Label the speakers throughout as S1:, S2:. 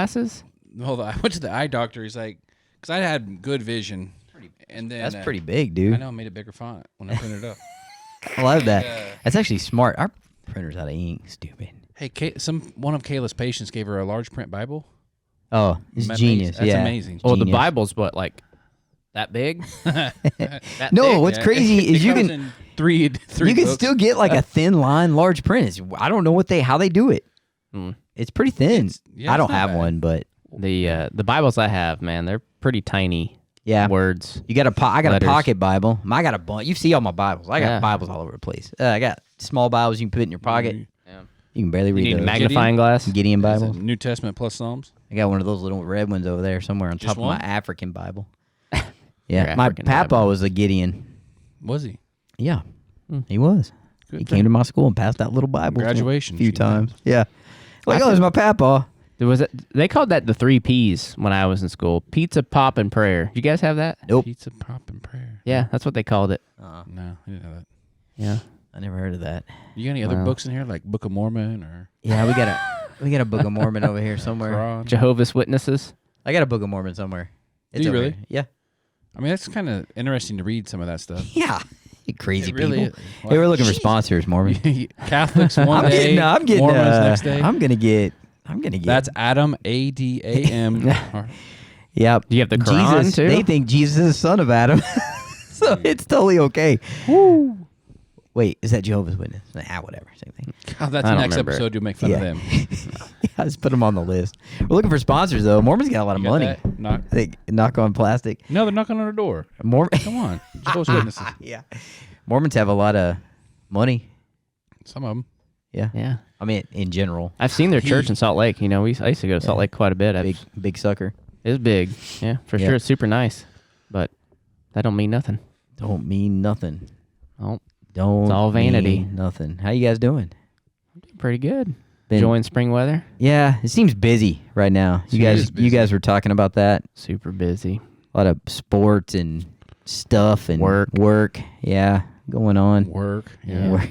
S1: glasses?
S2: Well, I went to the eye doctor. He's like, because I had good vision. And then,
S3: That's pretty big, dude.
S2: I know, I made it bigger font when I printed it up.
S3: I love that. That's actually smart. Our printer's out of ink. Stupid.
S2: Hey, one of Kayla's patients gave her a large print Bible.
S3: Oh, it's genius.
S2: That's
S3: yeah.
S2: amazing.
S1: Well, the
S3: Genius.
S1: Bible's what, like that big? That
S3: No,
S1: thick?
S3: what's crazy is you
S2: comes
S3: can
S2: in three
S3: you can
S2: books.
S3: still get like a thin line large print. I don't know how they do it. It's pretty thin. I don't have one, but
S1: The Bibles I have, man, they're pretty tiny.
S3: yeah,
S1: Words.
S3: you got I got
S1: letters.
S3: a pocket Bible. I got a bunch. You see all my Bibles. I got Bibles all over the place. I got small Bibles you can put in your pocket.
S1: Yeah.
S3: You can barely
S1: You
S3: read
S1: need a
S3: those.
S1: magnifying glass.
S3: Gideon
S2: Is
S3: Bible.
S2: it New Testament plus Psalms.
S3: I got one of those little red ones over there somewhere on
S2: Just
S3: top of
S2: one?
S3: my African Bible.
S1: Your
S3: Yeah, my
S1: African
S3: papa
S1: Bible.
S3: was a Gideon.
S2: Was he?
S3: Yeah, he was.
S2: Good
S3: He
S2: for
S3: came to
S2: him.
S3: my school and passed out little Bibles.
S2: Congratulations,
S3: a few
S2: you
S3: times. Yeah, like there's my papa.
S1: They called that the 3 Ps when I was in school. Pizza, pop, and prayer. You guys have that?
S3: Nope,
S2: Pizza, pop, and prayer.
S1: Yeah, that's what they called it.
S2: No, I didn't know that.
S1: Yeah.
S3: I never heard of that.
S2: You got any other
S1: Wow.
S2: books in here, like Book of Mormon or
S3: Yeah, we got a Book of Mormon over here somewhere.
S2: Quran?
S1: Jehovah's Witnesses.
S3: I got a Book of Mormon somewhere.
S2: Do you
S3: over
S2: really?
S3: here. Yeah.
S2: I mean, that's kind of interesting to read some of that stuff.
S3: Yeah. You crazy
S2: It really
S3: people.
S2: is.
S3: Hey, we're looking for sponsors, Mormon.
S2: Catholics one
S3: I'm
S2: day,
S3: getting
S2: Mormons next day.
S3: I'm gonna get
S2: That's Adam, Adam.
S3: Yep.
S1: Do you have the Quran,
S3: Jesus,
S1: too?
S3: They think Jesus is the son of Adam. So it's totally okay. Woo. Wait, is that Jehovah's Witness? Whatever. Same thing.
S2: Oh, that's
S1: I
S2: the
S1: don't
S2: next
S1: remember.
S2: episode. You'll make fun of
S3: Yeah.
S2: them.
S3: Yeah, just put them on the list. We're looking for sponsors, though. Mormon's got a lot of
S2: You got
S3: money.
S2: that? Knock.
S3: They knock on plastic.
S2: No, they're knocking on our door. Come on. Jehovah's Witnesses.
S3: Yeah. Mormons have a lot of money.
S2: Some of them.
S3: Yeah.
S1: Yeah.
S3: I mean, in general.
S1: I've seen their church in Salt Lake. You know, I used to go to Salt Lake quite a bit.
S3: Big sucker.
S1: It's big. Yeah, for
S3: Yeah.
S1: sure. It's super nice. But that don't mean nothing.
S3: Don't mean nothing.
S1: Oh,
S3: Don't.
S1: It's all vanity.
S3: mean nothing. How you guys doing?
S1: pretty good.
S3: Been-
S1: Enjoying spring weather.
S3: Yeah, it seems busy right now.
S2: It is busy.
S3: You guys were talking about that.
S1: Super busy.
S3: A lot of sports and stuff and
S1: Work.
S3: Yeah, going on.
S2: Work.
S1: Yeah.
S2: Yeah.
S3: Work.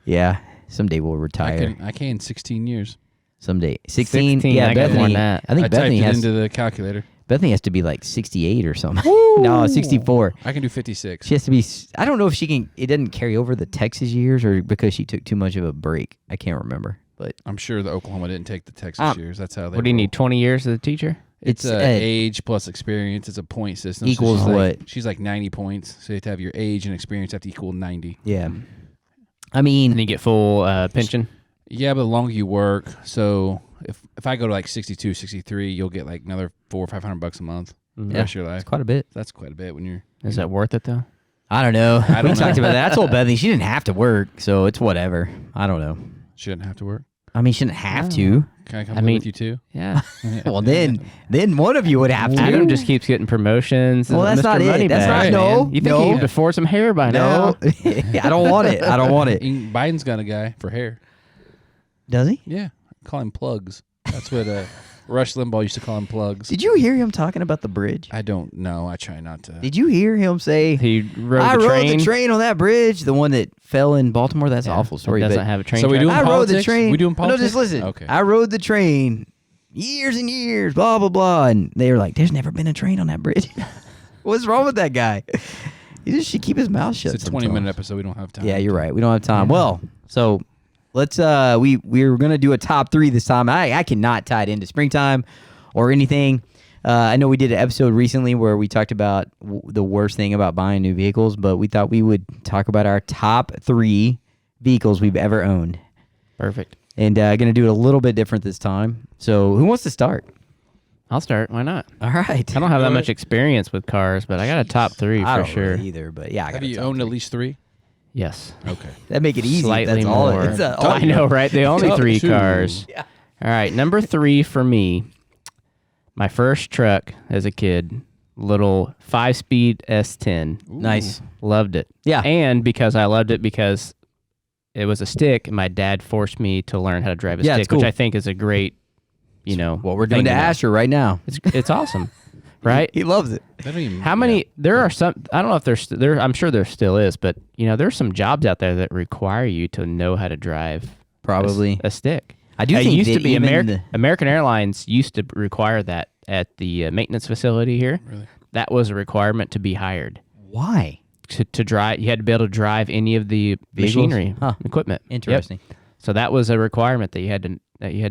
S3: Yeah. Someday we'll retire.
S2: I can 16 years.
S3: Someday. 16.
S1: 16,
S3: Yeah,
S1: I got more
S3: Bethany.
S1: than that.
S3: I think
S2: I typed
S3: Bethany
S2: it
S3: has
S2: into the calculator.
S3: Bethany has to be like 68 or something. No, 64.
S2: I can do 56.
S3: She has to be. I don't know if she can. It doesn't carry over the Texas years or because she took too much of a break. I can't remember. But
S2: I'm sure the Oklahoma didn't take the Texas years. That's how they.
S1: What do you
S2: roll.
S1: need? 20 years as a teacher?
S2: It's
S3: It's,
S2: age plus experience. It's a point system.
S3: Equals
S2: she's like-
S3: what?
S2: She's like 90 points. So you have to have your age and experience have to equal 90.
S3: yeah, I mean,
S1: And you get full pension?
S2: Yeah, but the longer you work, so if I go to like 62, 63, you'll get like another $400 or $500 a month. The rest of your life.
S3: it's quite a bit.
S2: That's quite a bit when you're.
S1: Is that worth it, though?
S3: I don't know.
S2: I don't
S3: we talked
S2: know.
S3: about that. I told Bethany she didn't have to work, so it's whatever. I don't know.
S2: Shouldn't have to work.
S3: I mean, she didn't have to.
S2: Can I come
S1: I
S2: live
S1: mean-
S2: with you too?
S1: Yeah.
S3: Well, then one of you would have to.
S1: Adam just keeps getting promotions.
S3: Well, that's
S1: Mr.
S3: not it.
S1: Moneybag,
S3: That's
S2: not-
S1: man.
S3: no,
S1: You think
S3: no.
S1: he could afford some hair by now?
S3: No, I don't want it. I don't want it.
S2: Biden's got a guy for hair.
S3: Does he?
S2: Yeah, call him plugs. That's what Rush Limbaugh used to call him plugs.
S3: Did you hear him talking about the bridge?
S2: I don't know. I try not to.
S3: Did you hear him say,
S1: He rode
S3: I
S1: the
S3: rode
S1: train.
S3: the train on that bridge, the one that fell in Baltimore? That's an
S1: Yeah,
S3: awful story.
S1: Doesn't
S3: but
S1: have a train
S2: So we
S1: track.
S2: doing
S3: I rode the
S2: politics?
S3: train.
S2: We doing
S3: No,
S2: politics?
S3: just listen.
S2: Okay.
S3: I rode the train years and years, blah, blah, blah. And they were like, there's never been a train on that bridge. What's wrong with that guy? He just should keep his mouth shut.
S2: It's a
S3: sometimes.
S2: 20-minute episode. We don't have time.
S3: Yeah, you're right. We don't have time. Well, so let's we're gonna do a top 3 this time. I cannot tie it into springtime or anything. I know we did an episode recently where we talked about the worst thing about buying new vehicles, but we thought we would talk about our top 3 vehicles we've ever owned.
S1: Perfect.
S3: And gonna do it a little bit different this time. So who wants to start?
S1: I'll start. Why not?
S3: All right.
S1: I don't have that much experience with cars, but I got a top 3
S3: I
S1: for
S3: don't
S1: sure.
S3: really either, but yeah, I got
S2: Have
S3: a
S2: you
S3: top
S2: owned
S3: 3.
S2: at least 3?
S1: Yes.
S2: Okay.
S3: That make it easy.
S1: Slightly
S3: That's all.
S1: more.
S3: It's all
S1: I know, right? The only
S2: Top
S1: 3
S2: 2.
S1: cars.
S3: Yeah.
S1: All right, number 3 for me. My first truck as a kid, little 5-speed S10.
S3: Nice.
S1: Loved it.
S3: Yeah.
S1: And because I loved it because it was a stick, and my dad forced me to learn how to drive a
S3: Yeah, it's
S1: stick, which
S3: cool.
S1: I think is a great,
S3: What we're doing
S1: thing
S3: to
S1: to know.
S3: Asher right now.
S1: It's awesome, right?
S3: He loves it.
S2: They don't even,
S1: How many? There are some. I don't know if there. I'm sure there still is, but there's some jobs out there that require you to know how to drive
S3: Probably.
S1: a stick.
S3: I do
S1: It
S3: think
S1: used
S3: that
S1: to be
S3: even
S1: American Airlines used to require that at the maintenance facility here.
S2: Really?
S1: That was a requirement to be hired
S3: why?
S1: to drive. You had to be able to drive any of the
S3: Vehicles?
S1: machinery
S3: Huh.
S1: equipment. Yep.
S3: Interesting.
S1: So that was a requirement that you had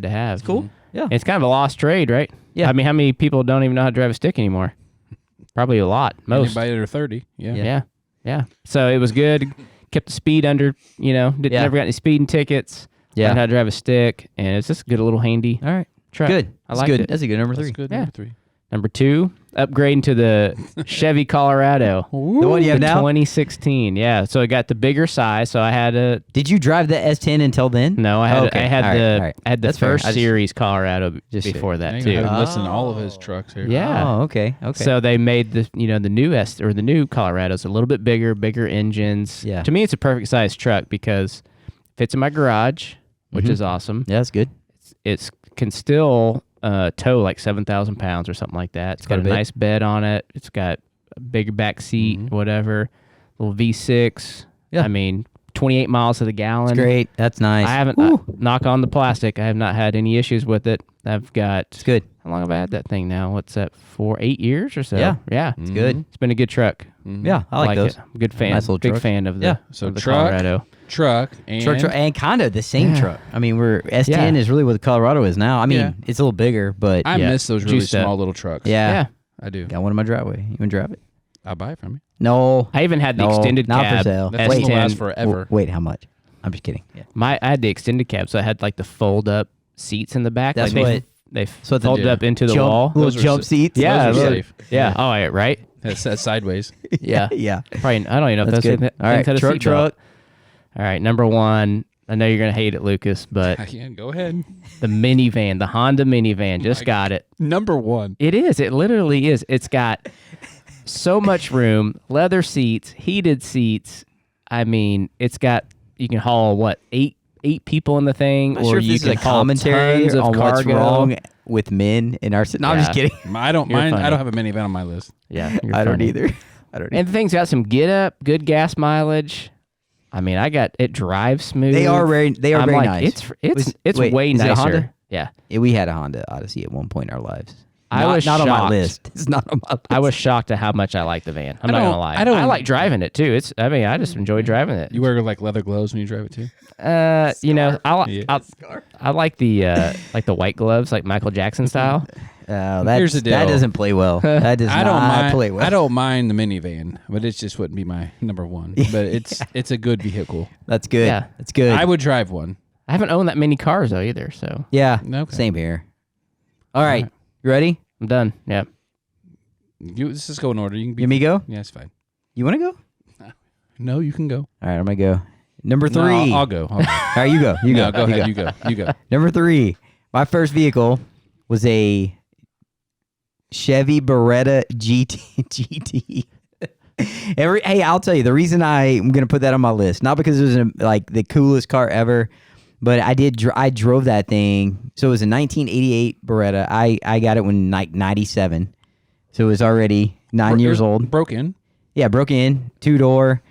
S1: to have.
S3: Cool. Yeah.
S1: And it's kind of a lost trade, right?
S3: Yeah.
S1: I mean, how many people don't even know how to drive a stick anymore? Probably a lot. Most.
S2: Anybody under 30. Yeah.
S1: Yeah. So it was good. Kept the speed under. Never got any speeding tickets.
S3: Yeah.
S1: Learned how to drive a stick, and it's just a good little handy
S3: All right.
S1: truck.
S3: Good.
S1: I
S3: That's
S1: liked
S3: good.
S1: it.
S3: That's a good number
S2: That's
S3: 3.
S2: good.
S1: Yeah.
S2: Number 3.
S1: Number 2, upgrading to the Chevy Colorado.
S3: The one you have
S1: The
S3: now?
S1: 2016. Yeah. So it got the bigger size. So I had a
S3: Did you drive the S10 until then?
S1: no. I had
S3: Okay.
S1: I had
S3: All right.
S1: the
S3: All right.
S1: I had the
S3: That's fair.
S1: first
S3: I just-
S1: series Colorado
S3: Just-
S1: before that
S2: Now
S1: too.
S2: you have to listen to all of his trucks here.
S1: Yeah.
S3: Oh, okay. Okay.
S1: So they made the the new the new Colorados a little bit bigger engines.
S3: Yeah.
S1: To me, it's a perfect size truck because it fits in my garage, which
S3: Mhm.
S1: is awesome.
S3: yeah, that's good.
S1: It can still tow like 7,000 pounds or something like that. It's got
S3: quite
S1: a
S3: a bit.
S1: nice bed on it. It's got a big back seat, whatever. Little V6.
S3: Yeah.
S1: I mean, 28 miles to the gallon.
S3: That's great. That's nice.
S1: I haven't knock on the plastic. I have not had any issues with it. I've got
S3: It's good.
S1: how long have I had that thing now? What's that? 8 years or so?
S3: Yeah.
S1: Yeah.
S3: It's good.
S1: It's been a good truck.
S3: Yeah, I like those.
S1: it. Good fan.
S3: Nice little
S1: Big
S3: truck.
S1: fan of the,
S3: Yeah.
S2: So
S1: of the
S2: truck,
S1: Colorado.
S2: Truck and
S3: Truck and kind of the same
S1: Yeah.
S3: truck. I mean, we're S10
S1: Yeah.
S3: is really what the Colorado is now. I mean,
S2: Yeah.
S3: it's a little bigger, but
S2: I
S1: Yeah.
S2: miss those really
S1: Juiced up.
S2: small little trucks.
S3: yeah,
S1: Yeah.
S2: I do.
S3: got one in my driveway. You want to drive it?
S2: I'll buy it from you.
S3: No,
S1: I even had the
S3: no,
S1: extended
S3: not
S1: cab.
S3: for sale.
S2: That's
S3: Wait,
S2: gonna last
S1: S10.
S2: forever.
S3: Wait, how much? I'm just kidding. Yeah.
S1: I had the extended cab, so I had like the fold up seats in the back.
S3: That's
S1: like
S3: what-
S1: they
S3: what the-
S1: folded
S2: yeah.
S1: up into the
S3: Jump,
S1: wall.
S3: little
S2: Those are
S3: jump
S2: sa-
S3: seats.
S1: Yeah,
S2: those are
S1: those-
S2: safe.
S1: Yeah. Oh, yeah, right.
S2: That's sideways.
S1: Yeah.
S3: yeah.
S1: Probably. I don't even know if
S3: That's
S1: that's
S3: good.
S1: anything-
S3: All right,
S1: into the
S3: truck,
S1: seatbelt.
S3: truck.
S1: All right, number 1. I know you're gonna hate it, Lucas, but
S2: Yeah, go ahead.
S1: the minivan, the Honda minivan, just got it.
S2: Number 1.
S1: It is. It literally is. It's got so much room, leather seats, heated seats. I mean, it's got. You can haul eight people in the thing,
S3: I'm not
S1: or
S3: sure if
S1: you
S3: this is
S1: can
S3: a
S1: haul
S3: commentary
S1: tons of
S3: on what's
S1: cargo.
S3: wrong with men in our city. No, I'm just
S1: Yeah.
S3: kidding.
S2: I don't
S1: You're
S2: mind. I
S1: funny.
S2: don't have a minivan on my list.
S1: Yeah, you're
S3: I don't
S1: funny.
S3: either. I don't.
S1: And the thing's got some get up, good gas mileage. I mean, it drives smooth.
S3: They are very
S1: I'm
S3: very
S1: like,
S3: nice.
S1: It's
S3: wait,
S1: way
S3: is it a
S1: nicer.
S3: Honda?
S1: Yeah,
S3: Yeah, we had a Honda Odyssey at one point in our lives.
S1: I
S3: Not-
S1: was
S3: not on my
S1: shocked.
S3: list. It's not on my list.
S1: I was shocked at how much I like the van. I'm not
S2: don't-
S1: gonna lie.
S2: I don't-
S1: I like driving it too. I just enjoy driving it.
S2: You wear like leather gloves when you drive it too.
S1: I like the white gloves, like Michael Jackson style.
S2: Here's the deal.
S3: That doesn't play well. That does
S2: I don't
S3: not
S2: mind.
S3: play well.
S2: I don't mind the minivan, but it just wouldn't be my number 1. But it's a good vehicle.
S3: That's good.
S1: Yeah.
S3: That's good.
S2: I would drive one.
S1: I haven't owned that many cars though either, so
S3: yeah.
S2: Okay.
S3: Same here. All right. You ready?
S1: I'm done. Yeah.
S2: Let's just go in order. You can be.
S3: Let me go.
S2: Yeah, it's fine.
S3: You want to go?
S2: No, you can go.
S3: All right. I'm gonna go. Number 3.
S2: No, I'll go.
S3: All right. You go. You
S2: No,
S3: go.
S2: go ahead. You go. You go.
S3: Number 3. My first vehicle was a Chevy Beretta GT. Hey, I'll tell you the reason I'm gonna put that on my list, not because it was like the coolest car ever, but I drove that thing. So it was a 1988 Beretta. I got it when like 97, so it was already 9 years old.
S2: Broke in.
S3: Yeah, broke in, 2-door.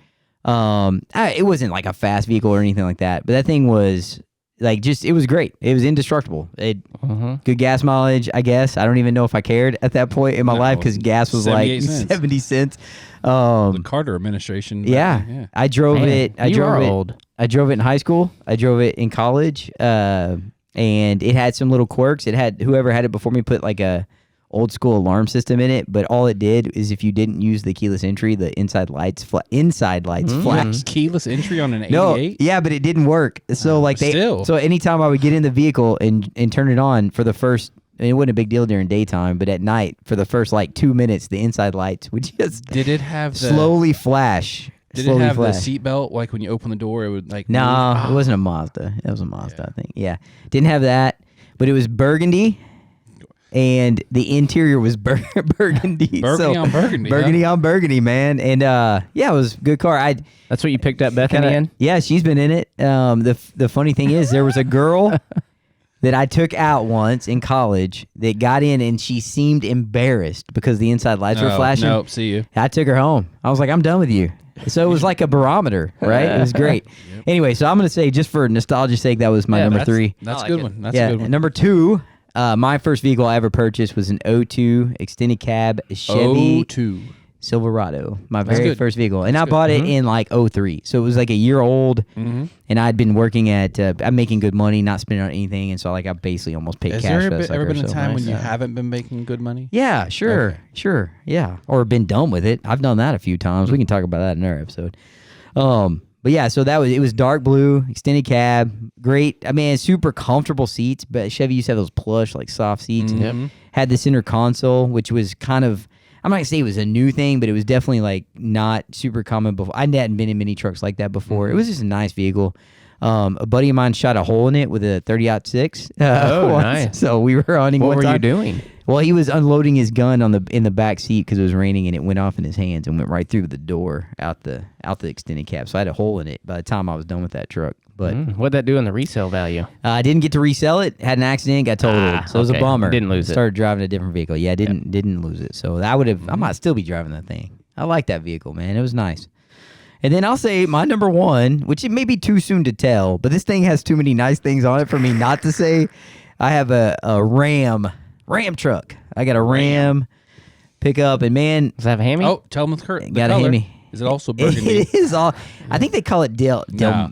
S3: It wasn't like a fast vehicle or anything like that, but that thing was like it was great. It was indestructible. Good gas mileage, I guess. I don't even know if I cared at that point in my life because gas was like
S2: 78 cents.
S3: 70 cents.
S2: The Carter administration.
S3: Yeah, I drove
S1: Man,
S3: it.
S1: you are old.
S3: I drove it in high school. I drove it in college, and it had some little quirks. It had whoever had it before me put like a old school alarm system in it, but all it did is if you didn't use the keyless entry, the inside lights flashed.
S2: Keyless entry on an 88.
S3: No, yeah, but it didn't work. So like
S2: still.
S3: so anytime I would get in the vehicle and turn it on for the first, it wasn't a big deal during daytime, but at night for the first like 2 minutes, the inside lights would just
S2: Did it have the
S3: slowly flash.
S2: Did
S3: slowly
S2: it have
S3: flash.
S2: the seatbelt? Like when you open the door, it would like.
S3: No,
S2: move?
S3: it wasn't a Mazda. It was a Mazda, I think. Yeah, didn't have that, but it was burgundy. And the interior was burgundy.
S2: Burgundy on burgundy,
S3: Burgundy on burgundy, man. And yeah, it was a good car.
S1: That's what you picked up Bethany in?
S3: Yeah, she's been in it. The funny thing is, there was a girl that I took out once in college that got in, and she seemed embarrassed because the inside lights were flashing.
S2: Nope. See you.
S3: I took her home. I was like, I'm done with you. So it was like a barometer, right? It was great. Anyway, so I'm going to say, just for nostalgia's sake, that was my number 3.
S2: That's
S1: I
S2: a good
S1: like
S2: one.
S1: it.
S2: That's a good one.
S3: Number 2, my first vehicle I ever purchased was an '02 extended cab Chevy
S2: '02.
S3: Silverado, my
S2: That's
S3: very
S2: good.
S3: first vehicle. And I
S2: good.
S3: bought it in like '03. So it was like a year old.
S2: Mm-hmm.
S3: And I'd been working at, I'm making good money, not spending on anything. And so like I basically almost paid
S2: Has
S3: cash
S2: there
S3: for that
S2: ever been a
S3: sucker, so
S2: time when
S3: nice.
S2: you haven't been making good money?
S3: Yeah, sure,
S2: Okay.
S3: sure, yeah. Or been done with it. I've done that a few times. We can talk about that in another episode. But yeah, so it was dark blue, extended cab, great. I mean, super comfortable seats, but Chevy used to have those plush, like soft seats.
S2: Mhm.
S3: Had the center console, which was kind of, I'm not gonna say it was a new thing, but it was definitely like not super common before. I hadn't been in mini trucks like that before. It was just a nice vehicle. A buddy of mine shot a hole in it with a 30-06.
S1: Oh,
S3: once.
S1: nice.
S3: So we were hunting
S1: What
S3: one
S1: were you
S3: time.
S1: doing?
S3: Well, he was unloading his gun in the back seat because it was raining, and it went off in his hands and went right through the door out the extended cab. So I had a hole in it by the time I was done with that truck. But
S1: What'd that do in the resale value?
S3: I didn't get to resell it. Had an accident, got totaled. So it was a
S1: okay.
S3: bummer.
S1: Didn't lose it.
S3: Started driving a different vehicle. Yeah, didn't lose it. So I would have. I might still be driving that thing. I like that vehicle, man. It was nice. And then I'll say my number 1, which it may be too soon to tell, but this thing has too many nice things on it for me not to say. I have a Ram truck. I got a Ram pickup, and man,
S1: Does that have a hammy?
S2: Oh, tell them the color.
S3: Got a Hemi.
S2: Is it also burgundy?
S3: it is all. I think they call it
S2: No.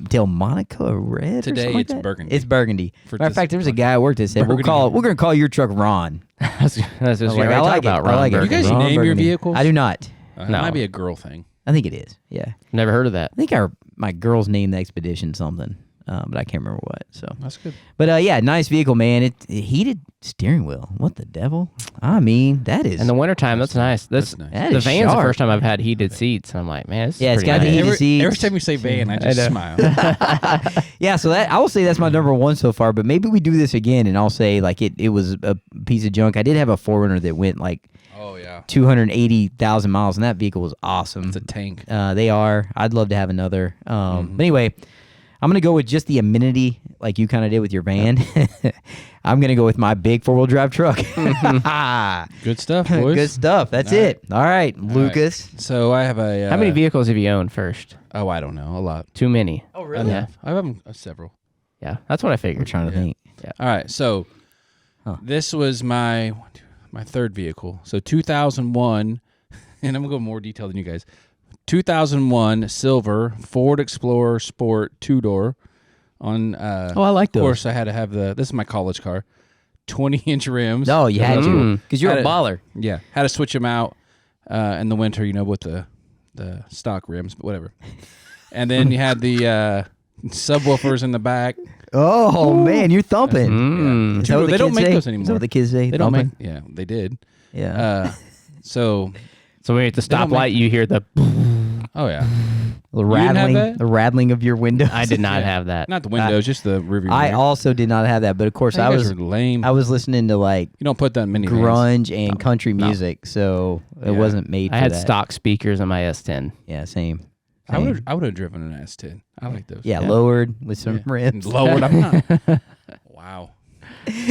S3: Delmonica Red.
S2: Today
S3: or something like
S2: it's
S3: that.
S2: burgundy.
S3: It's burgundy.
S2: For
S3: Matter of
S2: just
S3: fact, there was a guy at work that said we're
S2: burgundy.
S3: going to call your truck Ron.
S1: That's just
S3: I was like,
S1: I
S3: I like it.
S1: about
S3: I
S1: Ron
S3: like it.
S2: You guys
S1: Burgundy.
S3: Ron
S2: name your
S3: Burgundy.
S2: vehicles?
S3: I do not.
S2: It
S1: No.
S2: might be a girl thing.
S3: I think it is. Yeah.
S1: Never heard of that.
S3: I think my girls named the expedition something, but I can't remember what. So,
S2: That's good.
S3: but yeah, nice vehicle, man. It heated steering wheel. What the devil? I mean, that is.
S1: In the wintertime, that's nice.
S2: That's nice.
S3: That
S1: The
S3: is
S1: van's
S3: sharp.
S1: the first time I've had heated seats. And I'm like, man, this
S3: Yeah,
S1: is
S3: it's
S1: pretty
S3: got the
S1: nice.
S3: heated
S2: Every
S3: seats.
S2: time you say van, I just
S1: know.
S2: smile.
S3: Yeah, so that I will say that's my number 1 so far. But maybe we do this again, and I'll say like it was a piece of junk. I did have a 4Runner that went like
S2: Oh, yeah.
S3: 280,000 miles, and that vehicle was awesome.
S2: It's a tank.
S3: They are. I'd love to have another. But anyway, I'm gonna go with just the amenity, like you kind of did with your van. I'm gonna go with my big 4-wheel drive truck.
S2: Good stuff, boys.
S3: Good stuff. That's
S2: All
S3: it. All right, Lucas.
S2: So I have a...
S1: How many vehicles have you owned first?
S2: Oh, I don't know. A lot.
S1: Too many.
S3: Oh,
S1: Yeah.
S2: I have several.
S1: Yeah, that's what I
S3: We're
S1: figured.
S3: trying to think.
S2: All right, so this was my third vehicle. So 2001, and I'm going to go more detail than you guys. 2001 silver Ford Explorer Sport 2-door. On
S3: Oh, I like
S2: of
S3: those.
S2: course, I had to have this is my college car, 20-inch rims.
S3: No, you had to, because you're
S2: Had
S3: a
S2: it-
S3: baller.
S2: Yeah, had to switch them out in the winter, with the stock rims, but whatever. And then you had the subwoofers in the back.
S3: Oh man, you're thumping.
S1: Mm.
S3: Is that what the
S2: They don't
S3: kids
S2: make
S3: say?
S2: those
S3: Is that
S2: anymore.
S3: what the kids say?
S2: They don't make.
S3: Thumping?
S2: Yeah, they did.
S3: Yeah.
S2: So,
S1: So when you're at the
S2: don't make-
S1: stoplight, you hear the.
S2: oh yeah,
S3: The
S2: didn't have
S3: rattling,
S2: that?
S3: the rattling of your windows.
S1: I did not
S2: Yeah.
S1: have that.
S2: not the windows, just the rearview
S3: I
S2: mirror.
S3: also did not have that, but of course
S2: You
S3: I
S2: guys
S3: was
S2: are lame.
S3: I was listening to like
S2: You don't put that in minivans.
S3: grunge and country music, so it
S2: Yeah.
S3: wasn't made for
S1: I had
S3: that.
S1: stock speakers on my S10.
S3: Yeah, same.
S2: I would have driven an S10. I like those.
S3: Yeah, lowered with some rims.
S2: Lowered. I'm not. Wow.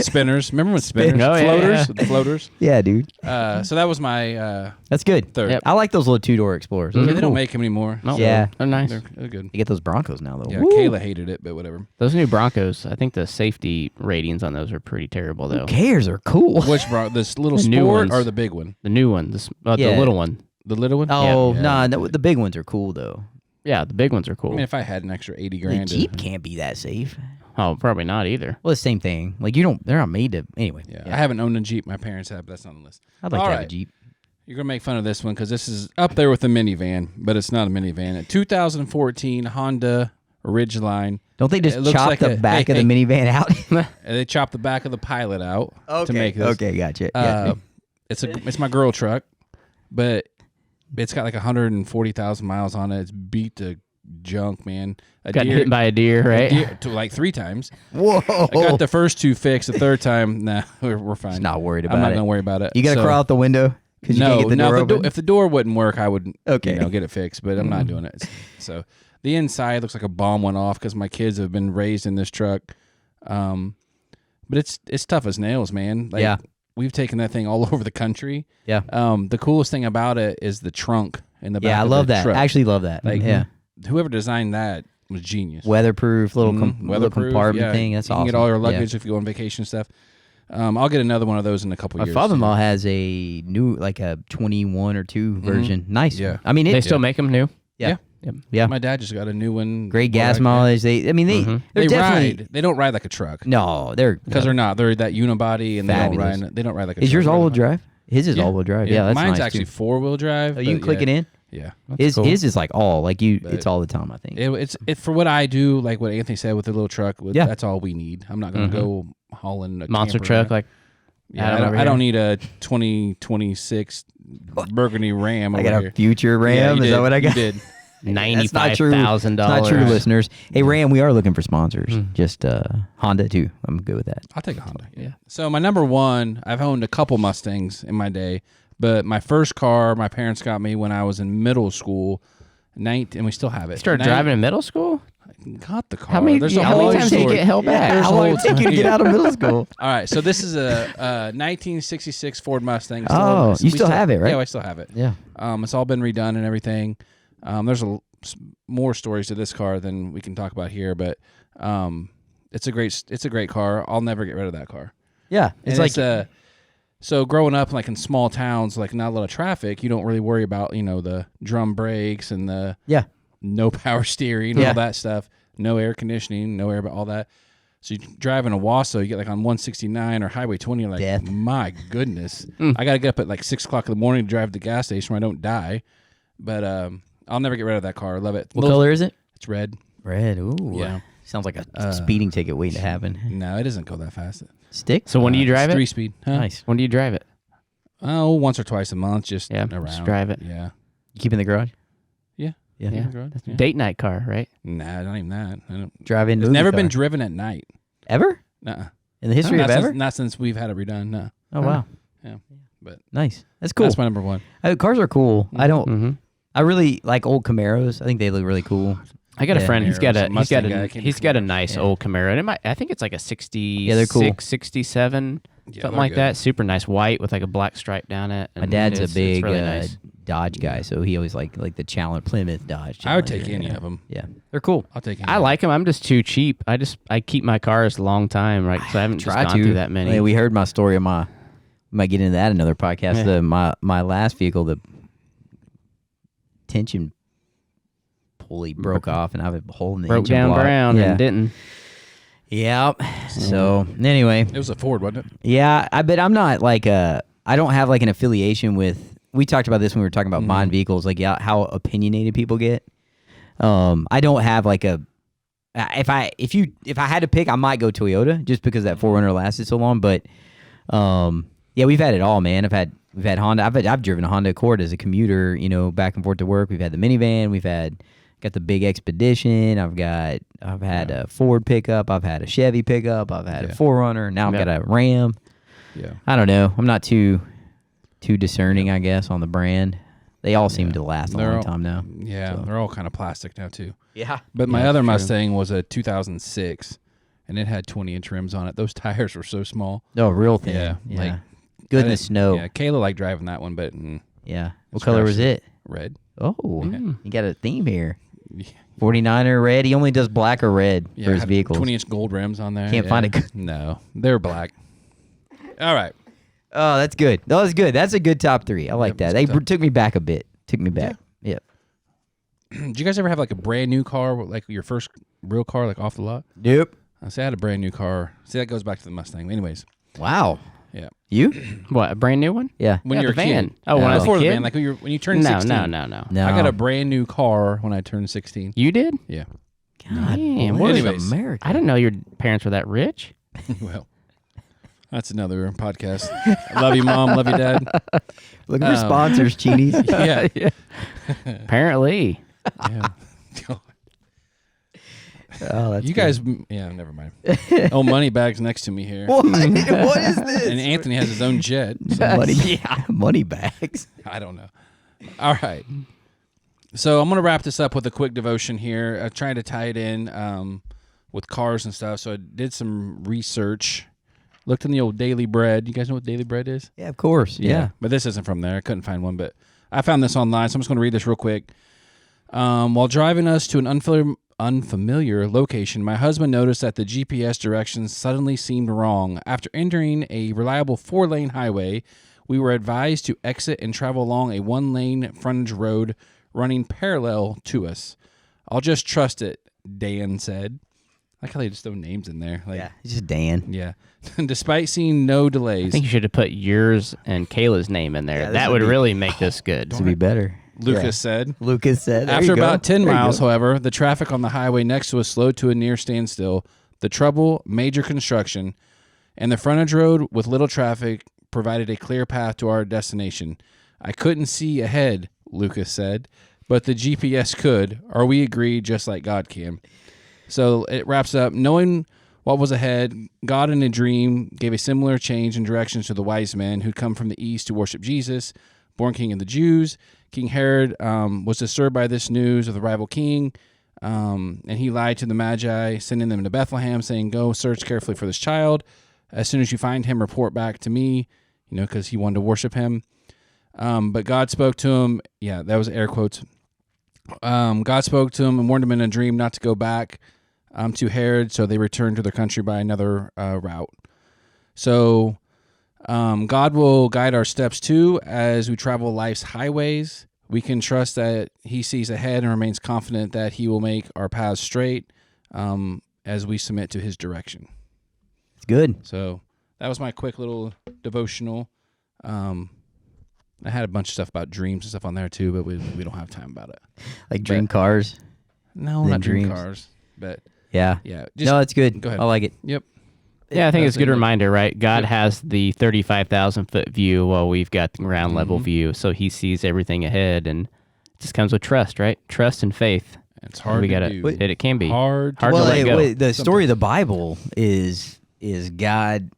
S2: Spinners. Remember when spinners?
S1: Oh, yeah,
S2: floaters.
S1: yeah.
S2: The floaters.
S3: Yeah, dude.
S2: So that was my
S3: That's good.
S2: third.
S1: Yep.
S3: I like those little 2-door Explorers. Those
S2: Yeah,
S3: are
S2: they
S3: cool.
S2: don't make them anymore.
S1: No,
S2: so
S3: Yeah.
S1: they're nice.
S2: They're good.
S3: You get those Broncos now though.
S2: Yeah,
S3: Woo.
S2: Kayla hated it, but whatever.
S1: Those new Broncos, I think the safety ratings on those are pretty terrible, though.
S3: Who cares? Are cool.
S2: Which this little
S1: The new
S2: sport
S1: ones.
S2: or the big one?
S1: The new one,
S3: Yeah.
S1: the little one.
S2: The little one?
S3: Oh,
S2: Yeah.
S3: nah, no, the big ones are cool though.
S1: Yeah, the big ones are cool.
S2: I mean, if I had an extra 80
S3: The
S2: grand.
S3: Jeep can't be that safe.
S1: Oh, probably not either.
S3: Well, the same thing. Like they're not made to. Anyway.
S2: Yeah, I haven't owned a Jeep. My parents have, but that's not on the list.
S3: I'd like
S2: All
S3: to have a
S2: right.
S3: Jeep.
S2: You're going to make fun of this one because this is up there with the minivan, but it's not a minivan. A 2014 Honda Ridgeline.
S3: Don't they just
S2: It looks
S3: chop
S2: like
S3: the
S2: a-
S3: back
S2: hey,
S3: of the minivan out?
S2: They chopped the back of the Pilot out to make this.
S3: Okay, gotcha.
S2: It's my girl truck, but it's got like 140,000 miles on it. It's beat to junk, man.
S1: Got hit by a deer, right?
S2: To like 3 times.
S3: Whoa!
S2: I got the first 2 fixed. The third time, nah, we're fine.
S3: Just not worried
S2: I'm
S3: about
S2: not
S3: it.
S2: gonna worry about it.
S3: You gotta
S2: So-
S3: crawl out the window because you
S2: No,
S3: can't get the
S2: no.
S3: door
S2: If the,
S3: open.
S2: if the door wouldn't work, I would
S3: Okay.
S2: get it fixed. But I'm not doing it. So the inside looks like a bomb went off because my kids have been raised in this truck. But it's tough as nails, man. Like,
S3: Yeah.
S2: we've taken that thing all over the country.
S3: Yeah.
S2: The coolest thing about it is the trunk in the back.
S3: Yeah, I
S2: of
S3: love
S2: the
S3: that.
S2: truck.
S3: I actually love that.
S2: Like,
S3: yeah.
S2: Whoever designed that was genius.
S3: Weatherproof little, little compartment
S2: yeah.
S3: thing. That's
S2: you
S3: awesome.
S2: You can get all your
S3: Yeah.
S2: luggage if you go on vacation and stuff. I'll get another one of those in a couple
S3: My
S2: years.
S3: father-in-law has a new, like a 21 or 2 version. Nice.
S2: Yeah.
S3: I mean,
S1: They still make them new.
S3: Yeah.
S1: Yep.
S3: Yeah.
S2: My dad just got a new one.
S3: Great gas mileage. They're
S2: They
S3: definitely.
S2: ride. They don't ride like a truck.
S3: No, they're
S2: Because they're not. They're that unibody, and
S3: Fabulous.
S2: they don't ride like a truck.
S3: Is yours
S2: They're
S3: all-wheel
S2: not-
S3: drive? His is all-wheel drive. Yeah, that's
S2: mine's
S3: nice
S2: actually
S3: too.
S2: 4-wheel drive.
S3: Oh, you can click it in.
S2: Yeah.
S3: His
S1: cool.
S3: is like all like you.
S2: But
S3: It's all the time. I think.
S2: It's for what I do, like what Anthony said with the little truck.
S3: Yeah.
S2: That's all we need. I'm not going to go hauling a
S1: Monster
S2: camper
S1: truck,
S2: around.
S1: like
S2: Yeah,
S1: Adam over
S2: I don't
S1: here.
S2: need a 2026 Burgundy Ram
S3: I
S2: over
S3: got
S2: here.
S3: a future Ram.
S2: Yeah, you
S3: is
S2: did.
S3: that what I got?
S2: You did.
S3: That's not true.
S1: $95,000.
S3: It's not true, listeners. Hey, Ram, we are looking for sponsors. Just Honda too. I'm good with that.
S2: I'll take a Honda. Yeah. So my number one, I've owned a couple Mustangs in my day, but my first car my parents got me when I was in middle school, and we still have it.
S1: Started driving in middle school?
S2: Got the car.
S1: How many,
S2: There's a
S1: how
S2: whole
S1: many times did you
S2: story.
S1: get held back?
S2: There's
S3: How
S2: a
S3: long
S2: whole
S3: did it take you to get out of middle school?
S2: All right, so this is a 1966 Ford Mustang.
S3: Oh,
S2: We
S3: you still have it, right?
S2: Yeah, I still have it.
S3: Yeah.
S2: It's all been redone and everything. There's more stories to this car than we can talk about here, but it's a great car. I'll never get rid of that car.
S3: Yeah. It's like
S2: so growing up like in small towns, like not a lot of traffic, you don't really worry about the drum brakes and the no power steering, all that stuff, no air conditioning, no air, all that. So you drive in a Wasso, you get like on 169 or Highway 20, you're like,
S3: Death.
S2: my goodness, I got to get up at like 6 o'clock in the morning to drive to the gas station where I don't die. But I'll never get rid of that car. I love it.
S3: what color is it?
S2: It's red.
S3: Red. Ooh.
S2: Yeah.
S3: Sounds like a speeding ticket waiting to happen.
S2: No, it doesn't go that fast.
S3: Stick.
S1: So when do you drive
S2: it's
S1: it?
S2: 3-speed. Huh?
S3: Nice.
S1: When do you drive it?
S2: Oh, once or twice a month, just
S1: Yeah,
S2: around.
S1: just drive it.
S2: Yeah.
S3: You keep in the garage.
S2: Yeah.
S3: Yeah.
S1: Yeah.
S2: That's
S1: Date night car, right?
S2: Nah, not even that. I don't,
S3: Drive in.
S2: it's never been driven at night.
S3: ever
S2: Nuh-uh.
S3: in the history
S2: not
S3: of
S2: since,
S3: ever.
S2: Not since we've had it redone. No.
S3: Oh wow.
S2: Yeah. But
S3: Nice. That's cool.
S2: that's my number one.
S3: Cars are cool. I don't.
S1: Mm-hmm.
S3: I really like old Camaros. I think they look really cool.
S1: I got a
S3: Yeah.
S1: friend. He's got
S2: Camaro's
S1: a
S2: a Mustang guy.
S1: he's got a nice old Camaro. And I think it's like a 66,
S3: they're cool.
S1: 67,
S2: Yeah,
S1: something
S2: they're
S1: like
S2: good.
S1: that. Super nice white with like a black stripe down it.
S3: My
S1: And
S3: dad's
S1: it's
S3: a big
S1: really nice.
S3: Dodge guy, so he always like the Challenger Plymouth Dodge.
S2: I would
S3: Challenger,
S2: take any
S3: yeah.
S2: of them.
S3: Yeah, they're cool.
S2: I'll take any.
S1: I like them. I'm just too cheap. I keep my cars a long time, right? So I haven't just gone through that many.
S3: Yeah, we heard my story of my. We might get into that in another podcast.
S1: Yeah.
S3: My last vehicle, the tension pulley broke off, and I have a hole in the
S1: broke
S3: engine
S1: down
S3: block.
S1: brown
S3: Yeah.
S1: and didn't.
S3: Yep. So anyway,
S2: It was a Ford, wasn't it?
S3: yeah, but I'm not like I don't have like an affiliation with. We talked about this when we were talking about buying vehicles, like how opinionated people get. I don't have like a. If I had to pick, I might go Toyota just because that 4Runner lasted so long. But yeah, we've had it all, man. We've had Honda. I've driven a Honda Accord as a commuter, back and forth to work. We've had the minivan. Got the big Expedition. I've had a Ford pickup. I've had a Chevy pickup. I've had a 4Runner. Now I've got a Ram.
S2: Yeah.
S3: I don't know. I'm not too discerning, I guess, on the brand. They all seem to last a long time now.
S2: Yeah,
S3: So.
S2: they're all kind of plastic now too.
S3: Yeah.
S2: But my
S3: Yeah,
S2: other
S3: true.
S2: Mustang was a 2006, and it had 20-inch rims on it. Those tires were so small.
S3: Oh, real thin.
S2: Yeah,
S3: Yeah.
S2: like,
S3: Good in
S2: I
S3: the
S2: didn't-
S3: snow.
S2: Yeah, Kayla liked driving that one, but
S3: Yeah. What
S2: It's
S3: color was
S2: crushed.
S3: it?
S2: red.
S3: Oh, you got a theme here.
S2: Yeah.
S3: 49er red. He only does black or red
S2: Yeah,
S3: for his
S2: had
S3: vehicles.
S2: 20-inch gold rims on there.
S3: Can't
S2: yeah.
S3: find a good-
S2: No, they're black. All right.
S3: Oh, that's good. That was good. That's a good top three. I like
S2: Yep,
S3: that.
S2: it's
S3: They
S2: good top.
S3: took me back a bit. Took me back. Yep.
S2: Did you guys ever have like a brand new car, like your first real car, like off the lot?
S3: Nope.
S2: I say I had a brand new car. See, that goes back to the Mustang. Anyways,
S3: Wow.
S2: yeah.
S3: You?
S1: What, a brand new one?
S3: Yeah.
S2: When
S1: Yeah,
S2: you're
S1: the
S2: a
S1: van.
S2: kid.
S1: Oh, when I was a
S2: Before the
S1: kid?
S2: van, like when you turned
S1: No,
S2: 16.
S1: no.
S3: No.
S2: I got a brand new car when I turned 16.
S1: You did?
S2: Yeah.
S3: God,
S1: Damn,
S3: what is
S2: anyways.
S3: America?
S1: I didn't know your parents were that rich.
S2: Well, that's another podcast. Love you, Mom. Love you, Dad.
S3: Looking for sponsors, Cheenies.
S2: Yeah.
S1: Apparently.
S2: Yeah.
S3: Oh, that's
S2: You
S3: good.
S2: guys, yeah, never mind. Oh, Moneybags next to me here.
S3: What? What is this?
S2: And Anthony has his own jet.
S3: Money bags.
S2: I don't know. All right. So I'm going to wrap this up with a quick devotion here. I tried to tie it in with cars and stuff. So I did some research. Looked in the old Daily Bread. You guys know what Daily Bread is?
S3: Yeah, of course. Yeah.
S2: But this isn't from there. I couldn't find one. But I found this online, so I'm just going to read this real quick. While driving us to an unfamiliar location, my husband noticed that the GPS directions suddenly seemed wrong. After entering a reliable 4-lane highway, we were advised to exit and travel along a 1-lane frontage road running parallel to us. I'll just trust it, Dan said. I like how they just throw names in there. Like,
S3: yeah, it's just Dan.
S2: Yeah. Despite seeing no
S1: I
S2: delays.
S1: think you should have put yours and Kayla's name in there.
S3: Yeah,
S1: that would really make this good.
S3: This would be better.
S2: Lucas said.
S3: Lucas said. There
S2: After
S3: you go.
S2: about 10
S3: There you
S2: miles,
S3: go.
S2: however, the traffic on the highway next to us slowed to a near standstill. The trouble, major construction, and the frontage road with little traffic provided a clear path to our destination. I couldn't see ahead, Lucas said, but the GPS could, or we agreed just like God can. So it wraps up, knowing what was ahead, God in a dream gave a similar change in directions to the wise men who'd come from the east to worship Jesus, born king of the Jews. King Herod was disturbed by this news of the rival king, and he lied to the Magi, sending them to Bethlehem, saying, "Go search carefully for this child. As soon as you find him, report back to me," because he wanted to worship him. But God spoke to him. Yeah, that was air quotes. God spoke to him and warned him in a dream not to go back to Herod, so they returned to their country by another route. So God will guide our steps too as we travel life's highways. We can trust that he sees ahead and remains confident that he will make our paths straight as we submit to his direction.
S3: It's good.
S2: So that was my quick little devotional. I had a bunch of stuff about dreams and stuff on there too, but we don't have time about it.
S3: Like dream cars.
S2: No,
S3: Then
S2: not dream
S3: dreams.
S2: cars, but
S3: Yeah.
S2: yeah.
S3: No, it's good.
S2: Go ahead.
S3: I like it.
S2: Yep.
S1: Yeah, I think it's a good
S2: That's it.
S1: reminder, right? God
S2: Yep.
S1: has the 35,000-foot view while we've got the ground level view. So he sees everything ahead, and it just comes with trust, right? Trust and faith.
S2: It's hard
S1: we
S2: to
S1: gotta,
S2: do.
S1: It can be.
S2: Hard to
S1: Hard
S3: well,
S1: to let go.
S3: the story of the Bible is God,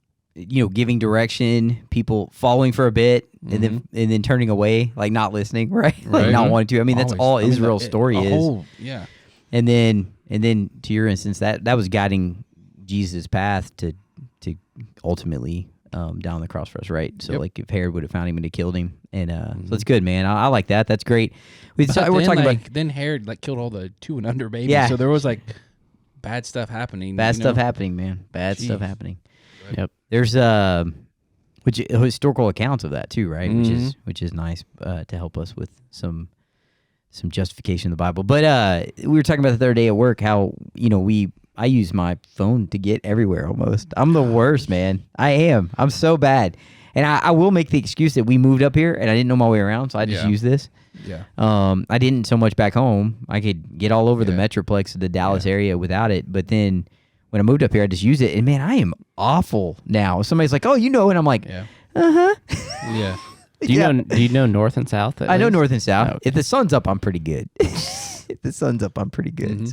S3: giving direction, people following for a bit, and then turning away, like not listening, right? Like
S2: Right.
S3: not wanting to. I mean, that's all
S2: Always. I mean,
S3: Israel's story is.
S2: Yeah.
S3: And then to your instance, that was guiding Jesus' path to ultimately down the cross for us, right? So
S2: Yep.
S3: like if Herod would have found him and have killed him, and so it's good, man. I like that. That's great. We're
S2: But
S3: talking
S2: then,
S3: about
S2: then Herod killed all the 2 and under babies.
S3: Yeah.
S2: So there was bad stuff happening.
S3: bad stuff happening, man. Bad stuff
S2: Jeez.
S3: happening.
S1: Yep.
S3: There's which historical accounts of that too, right? Which is nice to help us with some justification of the Bible. But we were talking about the other day at work how I use my phone to get everywhere almost. I'm the worst, man. I am. I'm so bad. And I will make the excuse that we moved up here and I didn't know my way around, so I just
S2: Yeah.
S3: use this.
S2: Yeah.
S3: I didn't so much back home. I could get all over the
S2: Yeah.
S3: Metroplex of the Dallas area without it. But then when I moved up here, I just used it. And man, I am awful now. Somebody's like, "Oh, and I'm like,
S2: Yeah.
S3: "Uh-huh."
S2: Yeah.
S1: Do you know north and south? at
S3: I know
S1: least?
S3: north and south.
S1: Oh,
S3: If the sun's up, I'm pretty good. If the sun's up, I'm pretty good.
S2: Mhm.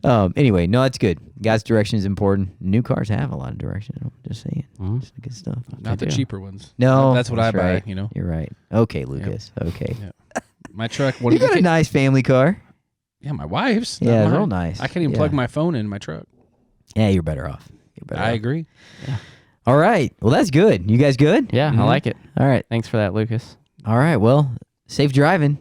S3: So, anyway, no, that's good. God's direction is important. New cars have a lot of direction. I'm just saying.
S1: Mhm.
S3: It's good stuff.
S2: Not the
S1: do.
S2: cheaper ones.
S3: No,
S2: That's what I buy,
S3: right. You're right. Okay, Lucas. Okay.
S2: Yeah. My truck.
S3: You got a nice family car.
S2: Yeah, my wife's. not
S3: Yeah,
S2: mine.
S3: real nice.
S2: I can't even
S3: Yeah.
S2: plug my phone in my truck.
S3: Yeah, you're better off.
S2: I agree.
S3: All right. Well, that's good. You guys good?
S1: Yeah, I like it.
S3: All right.
S1: Thanks for that, Lucas.
S3: All right. Well, safe driving.